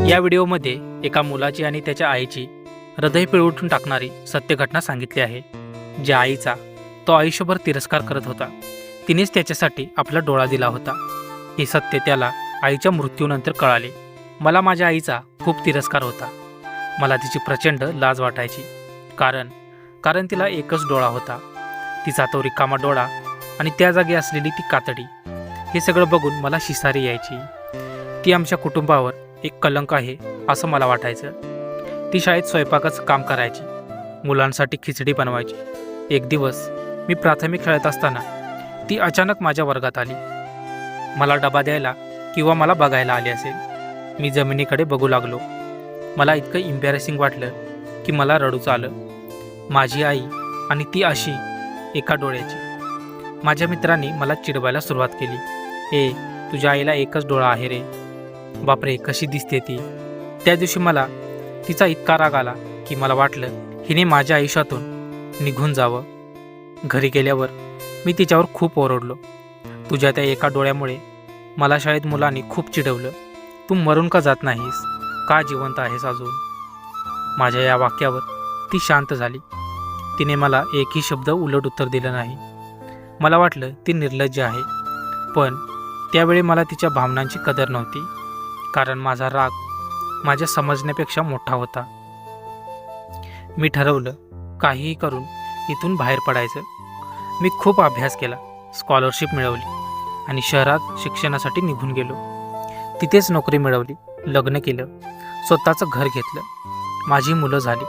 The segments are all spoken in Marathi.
या व्हिडिओमध्ये एका मुलाची आणि त्याच्या आईची हृदय पिळवटून टाकणारी सत्य घटना सांगितली आहे. ज्या आईचा तो आयुष्यभर तिरस्कार करत होता, तिनेच त्याच्यासाठी आपला डोळा दिला होता. हे सत्य त्याला आईच्या मृत्यूनंतर कळाले. मला माझ्या आईचा खूप तिरस्कार होता. मला तिची प्रचंड लाज वाटायची, कारण तिला एकच डोळा होता. तिचा तो रिकामा डोळा आणि त्या जागी असलेली ती कातडी, हे सगळं बघून मला शिसारी यायची. ती आमच्या कुटुंबावर एक कलंक आहे असं मला वाटायचं. ती शाळेत स्वयंपाकाचं काम करायची, मुलांसाठी खिचडी बनवायची. एक दिवस मी प्राथमिक शाळेत असताना ती अचानक माझ्या वर्गात आली. मला डबा द्यायला किंवा मला बघायला आली असेल. मी जमिनीकडे बघू लागलो. मला इतकं इम्बॅरेसिंग वाटलं की मला रडूच आलं. माझी आई आणि ती अशी एका डोळ्याची. माझ्या मित्रांनी मला चिडवायला सुरुवात केली. ए, तुझ्या आईला एकच डोळा आहे रे. बापरे, कशी दिसते ती. त्या दिवशी मला तिचा इतका राग आला की मला वाटलं हिने माझ्या आयुष्यातून निघून जावं. घरी गेल्यावर मी तिच्यावर खूप ओरडलो. तुझ्या त्या एका डोळ्यामुळे मला शाळेत मुलांनी खूप चिडवलं. तू मरून का जात नाहीस, का जिवंत आहेस अजून. माझ्या या वाक्यावर ती शांत झाली. तिने मला एकही शब्द उलट उत्तर दिलं नाही. मला वाटलं ती निर्लज्ज आहे, पण त्यावेळी मला तिच्या भावनांची कदर नव्हती, कारण माझा राग माझ्या समजण्यापेक्षा मोठा होता. मी ठरवलं काहीही करून इथून बाहेर पडायचं. मी खूप अभ्यास केला, स्कॉलरशिप मिळवली आणि शहरात शिक्षणासाठी निघून गेलो. तिथेच नोकरी मिळवली, लग्न केलं, स्वतःचं घर घेतलं, माझी मुलं झाली.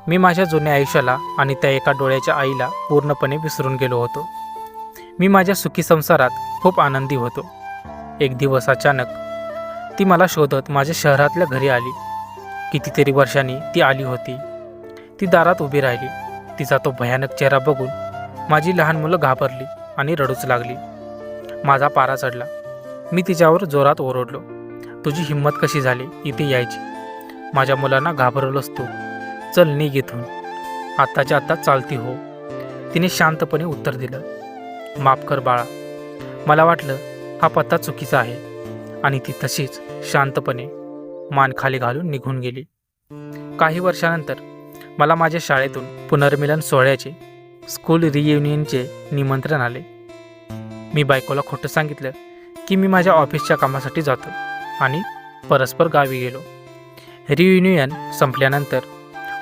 मी माझ्या जुन्या आयुष्याला आणि त्या एका डोळ्याच्या आईला पूर्णपणे विसरून गेलो होतो. मी माझ्या सुखी संसारात खूप आनंदी होतो. एक दिवस अचानक ती मला शोधत माझ्या शहरातल्या घरी आली. कितीतरी वर्षांनी ती आली होती. ती दारात उभी राहिली. तिचा तो भयानक चेहरा बघून माझी लहान मुलं घाबरली आणि रडूच लागली. माझा पारा चढला. मी तिच्यावर जोरात ओरडलो, तुझी हिंमत कशी झाली इथे यायची. माझ्या मुलांना घाबरवलंस तू. चल निघ इथून, आत्ताच्या आत्ता चालती हो. तिने शांतपणे उत्तर दिलं, माफ कर बाळा. मला वाटलं हा पत्ता चुकीचा आहे आणि ती तशीच शांतपणे मान खाली घालून निघून गेली. काही वर्षानंतर मला माझ्या शाळेतून पुनर्मिलन सोहळ्याचे, स्कूल रियुनियनचे निमंत्रण आले. मी बायकोला खोटं सांगितलं की मी माझ्या ऑफिसच्या कामासाठी जातो आणि परस्पर गावी गेलो. रियुनियन संपल्यानंतर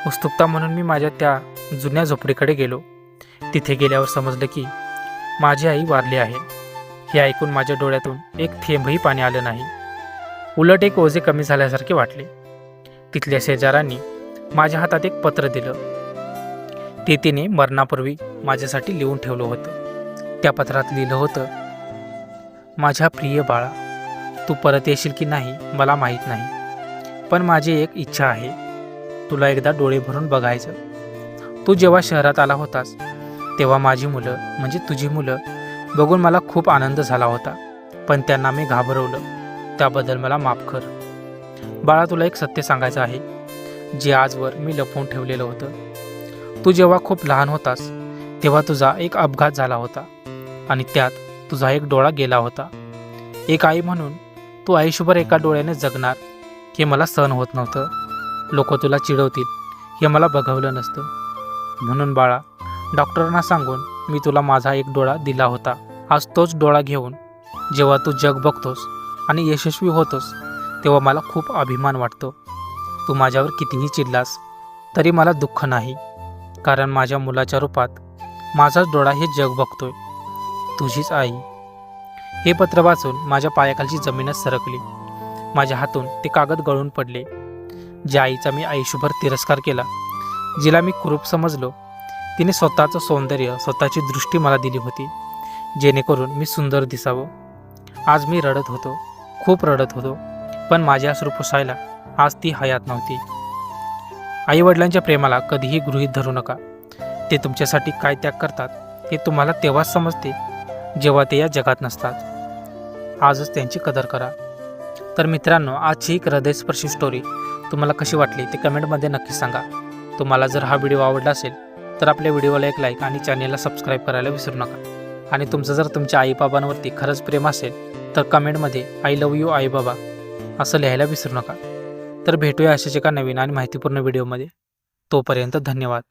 उत्सुकता म्हणून मी माझ्या त्या जुन्या झोपडीकडे गेलो. तिथे गेल्यावर समजलं की माझी आई वारली आहे. हे ऐकून माझ्या डोळ्यातून एक थेंबही पाणी आलं नाही. उलट एक ओझे कमी झाल्यासारखे वाटले. तिथल्या शेजाऱ्यांनी माझ्या हातात एक पत्र दिलं. ते तिने मरणापूर्वी माझ्यासाठी लिहून ठेवलं होतं. त्या पत्रात लिहिलं होतं, माझ्या प्रिय बाळा, तू परत येशील की नाही मला माहीत नाही, पण माझी एक इच्छा आहे, तुला एकदा डोळे भरून बघायचं. तू जेव्हा शहरात आला होतास तेव्हा माझी मुलं म्हणजे तुझी मुलं बघून मला खूप आनंद झाला होता, पण त्यांना मी घाबरवलं. त्याबद्दल मला माफ कर. बाळा, तुला एक सत्य सांगायचं आहे जे आजवर मी लपवून ठेवलेलं होतं. तू जेव्हा खूप लहान होतास तेव्हा तुझा एक अपघात झाला होता आणि त्यात तुझा एक डोळा गेला होता. एक आई म्हणून तू आयुष्यभर एका डोळ्याने जगणार हे मला सहन होत नव्हतं. लोक तुला चिडवतील हे मला बघवलं नसतं. म्हणून बाळा, डॉक्टरांना सांगून मी तुला माझा एक डोळा दिला होता. आज तोच डोळा घेऊन जेव्हा तू जग बघतोस आणि यशस्वी होतोस तेव्हा मला खूप अभिमान वाटतो. तू माझ्यावर कितीही चिडलास तरी मला दुःख नाही, कारण माझ्या मुलाच्या रूपात माझाच डोळा हे जग बघतोय, तुझीच आई. हे पत्र वाचून माझ्या पायाखालची जमीनच सरकली. माझ्या हातून ते कागद गळून पडले. ज्या आईचा मी आयुष्यभर तिरस्कार केला, जिला मी कुरूप समजलो, तिने स्वतःचं सौंदर्य, स्वतःची दृष्टी मला दिली होती जेणेकरून मी सुंदर दिसावं. आज मी रडत होतो, खूप रडत होतो, पण माझे अश्रू पुसायला आज ती हयात नव्हती. आईवडिलांच्या प्रेमाला कधीही गृहीत धरू नका. ते तुमच्यासाठी काय त्याग करतात हे तुम्हाला तेव्हाच समजते जेव्हा ते या जगात नसतात. आजच त्यांची कदर करा. तर मित्रांनो, आजची एक हृदयस्पर्शी स्टोरी तुम्हाला कशी वाटली ते कमेंटमध्ये नक्की सांगा. तुम्हाला जर हा व्हिडिओ आवडला असेल तर आपल्या व्हिडिओला एक लाईक आणि चॅनेलला सबस्क्राईब करायला विसरू नका. आणि तुमचं जर तुमच्या आईबाबांवरती खरंच प्रेम असेल तर कमेंटमध्ये आय लव्ह यू आई बाबा असं लिहायला विसरू नका. तर भेटूया अशाच एका नवीन आणि माहितीपूर्ण व्हिडिओमध्ये. तोपर्यंत धन्यवाद.